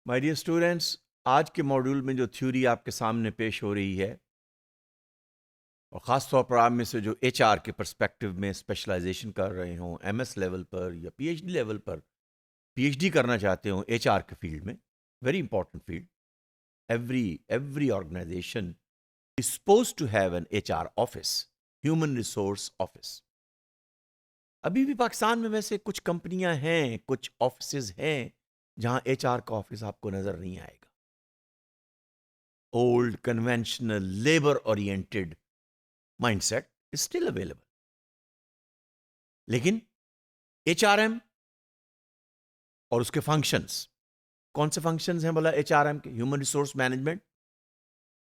My dear students, आज के module में जो थ्योरी आपके सामने पेश हो रही है और ख़ास तौर पर आप में से जो एचआर के पर्सपेक्टिव में स्पेशलाइजेशन कर रहे हों, एमएस लेवल पर या पीएचडी लेवल पर पीएचडी करना चाहते हो एचआर के फील्ड में, very important field. Every organisation is suppose to have an HR office, human resource office. अभी भी पाकिस्तान में वैसे कुछ कंपनियां हैं, कुछ ऑफिसेज हैं जहां एचआर का ऑफिस आपको नजर नहीं आएगा। Old conventional labour oriented mindset is still available, लेकिन एचआरएम और उसके फंक्शंस, कौन से फंक्शंस हैं बोला एचआरएम के? Human resource management.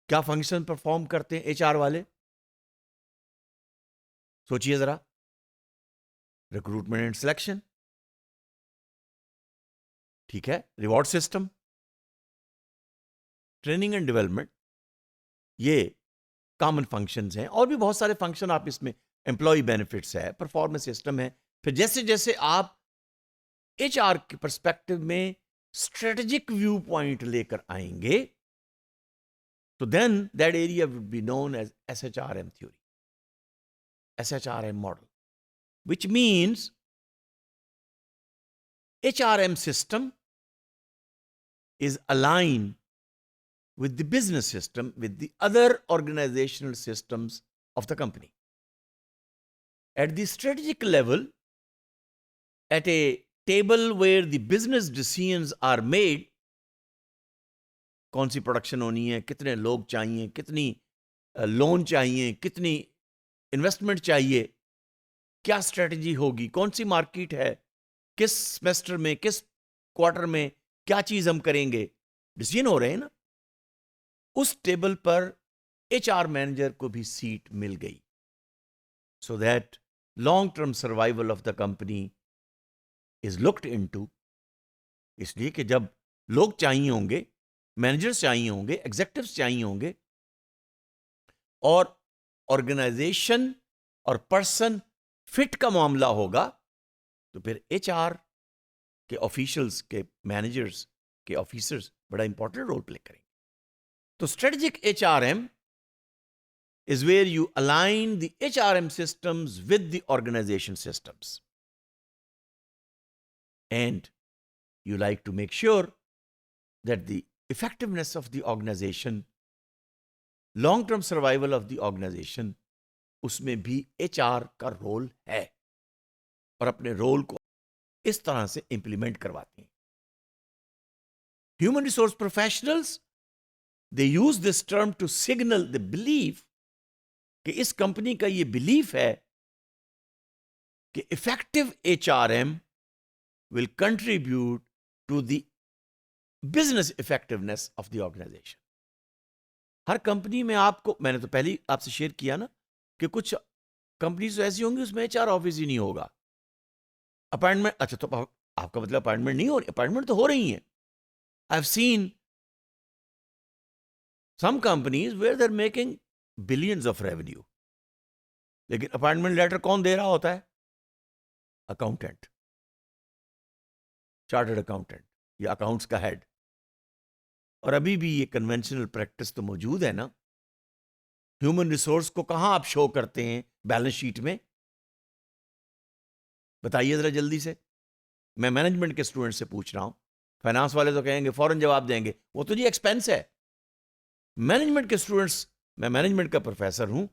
क्या फंक्शन परफॉर्म करते हैं एचआर वाले? सोचिए जरा। रिक्रूटमेंट एंड सिलेक्शन, ठीक है, reward system, training and development, ये कॉमन फंक्शंस हैं। और भी बहुत सारे फंक्शन आप इसमें, एम्प्लॉय बेनिफिट्स है, परफॉर्मेंस सिस्टम है। फिर जैसे जैसे आप एचआर के पर्सपेक्टिव में स्ट्रेटेजिक व्यू पॉइंट लेकर आएंगे तो then that area will be known as SHRM theory, SHRM model, which means HRM system is aligned with the business system, with the other organizational systems of the company. At the strategic level, at a table where the business decisions are made, कौन सी production होनी है, कितने लोग चाहिए, कितनी loan चाहिए, कितनी investment चाहिए, क्या स्ट्रेटजी होगी, कौन सी मार्केट है, किस सेमेस्टर में, किस क्वार्टर में क्या चीज हम करेंगे, डिसीजन हो रहे हैं ना। उस टेबल पर एचआर मैनेजर को भी सीट मिल गई, so that long term survival of the company is looked into. इसलिए कि जब लोग चाहिए होंगे, मैनेजर्स चाहिए होंगे, एग्जीक्यूटिव्स चाहिए होंगे, और ऑर्गेनाइजेशन और पर्सन फिट का मामला होगा, तो फिर एचआर के ऑफिशियल्स के, मैनेजर्स के ऑफिसर्स बड़ा इंपॉर्टेंट रोल प्ले करेंगे। तो strategic HRM is where you align the HRM systems with the organization systems. And you like to make sure that the effectiveness of the organization, long-term survival of the organization, उसमें भी HR का role है और अपने role को इस तरह से इंप्लीमेंट करवाते हैं। Human resource professionals, they use this term to signal the belief कि इस कंपनी का ये बिलीफ है कि effective HRM will contribute to the business effectiveness of the organisation. हर कंपनी में आपको, मैंने तो पहले ही आपसे शेयर किया ना कि कुछ कंपनीज ऐसी होंगी उसमें एचआर ऑफिस ही नहीं होगा। अपॉइंटमेंट, अच्छा तो आपका मतलब अपॉइंटमेंट नहीं हो रही? अपॉइंटमेंट तो हो रही है। I have seen some companies where they are making billions of revenue, लेकिन अपॉइंटमेंट लेटर कौन दे रहा होता है? अकाउंटेंट, चार्टर्ड अकाउंटेंट या अकाउंट्स का हेड। और अभी भी ये कन्वेंशनल प्रैक्टिस तो मौजूद है ना। ह्यूमन रिसोर्स को कहां आप शो करते हैं बैलेंस शीट में? बताइए जरा जल्दी से। मैं मैनेजमेंट के स्टूडेंट से पूछ रहा हूं, फाइनेंस वाले तो कहेंगे, फौरन जवाब देंगे, वो तो जी एक्सपेंस है। मैनेजमेंट के स्टूडेंट्स, मैं मैनेजमेंट का प्रोफेसर हूं,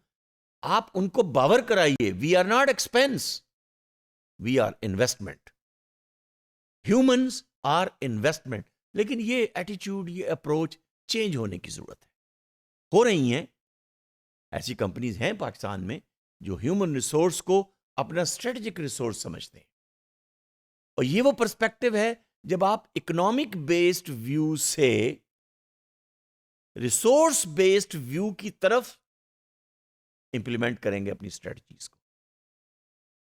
आप उनको बावर कराइए, we are not expense, we are investment. Humans are investment. लेकिन ये एटीट्यूड, ये अप्रोच चेंज होने की जरूरत है। हो रही हैं, ऐसी कंपनीज हैं पाकिस्तान में जो ह्यूमन रिसोर्स को अपना स्ट्रेटेजिक रिसोर्स समझते हैं। और ये वो पर्सपेक्टिव है जब आप इकोनॉमिक बेस्ड व्यू से रिसोर्स बेस्ड व्यू की तरफ इंप्लीमेंट करेंगे अपनी स्ट्रेटजीज को।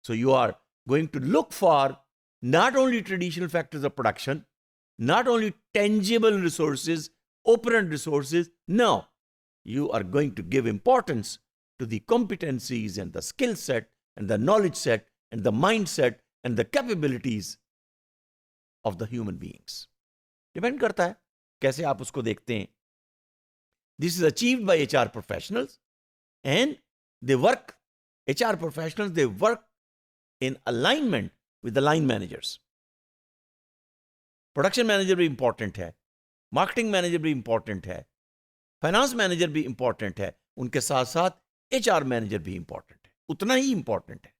So you are going to look for not only traditional factors of production, not only tangible resources, operant resources. No, you are going to give importance to the competencies and the skill set and the knowledge set and the mindset and the capabilities of the human beings. Depend करता है कैसे आप उसको देखते हैं. This is achieved by HR professionals and they work, HR professionals they work in alignment with the line managers. Production manager भी important है, marketing manager भी इंपॉर्टेंट है, फाइनेंस मैनेजर भी इंपॉर्टेंट है, उनके साथ साथ HR मैनेजर भी इंपॉर्टेंट है, उतना ही इंपॉर्टेंट है.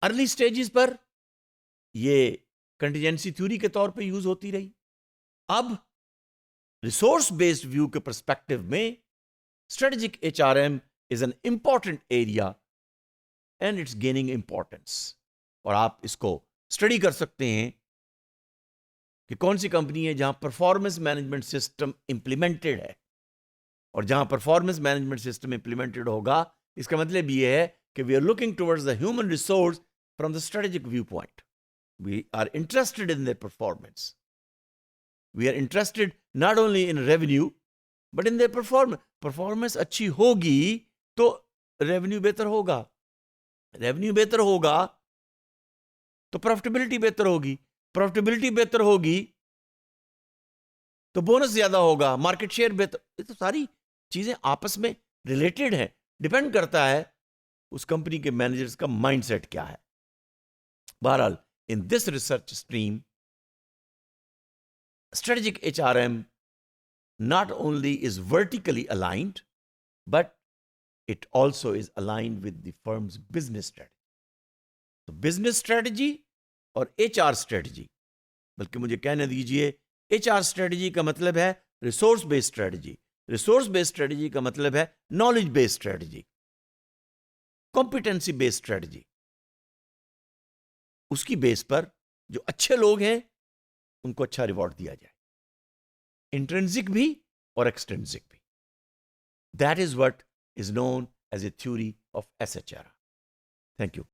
अर्ली स्टेजेस पर ये कंटीजेंसी थ्योरी के तौर पे यूज होती रही. अब रिसोर्स बेस्ड व्यू के पर्सपेक्टिव में strategic HRM is an important area and it's gaining importance. और आप इसको स्टडी कर सकते हैं कि कौन सी कंपनी है जहां परफॉर्मेंस मैनेजमेंट सिस्टम इंप्लीमेंटेड है. और जहां परफॉर्मेंस मैनेजमेंट सिस्टम इंप्लीमेंटेड होगा, इसका मतलब यह है कि we are looking towards the human resource from the strategic view point. We are interested in their performance. We are interested not only in revenue but in their performance. Performance अच्छी होगी तो revenue बेहतर होगा, revenue बेहतर होगा तो profitability बेहतर होगी, प्रॉफिटेबिलिटी बेहतर होगी तो बोनस ज्यादा होगा, मार्केट शेयर बेहतर. ये तो सारी चीजें आपस में रिलेटेड है. डिपेंड करता है उस कंपनी के मैनेजर्स का माइंडसेट क्या है. बहरहाल, in this research stream strategic HRM not only is vertically aligned, but it also is aligned with the firm's business strategy. तो business strategy और HR strategy, बल्कि मुझे कहने दीजिए HR strategy का मतलब है resource based strategy, resource based strategy का मतलब है knowledge based strategy, competency based strategy. उसकी बेस पर जो अच्छे लोग हैं उनको अच्छा रिवॉर्ड दिया जाए, इंट्रिंसिक भी और एक्सट्रिंसिक भी. That is what is known as a theory of SHR. Thank you.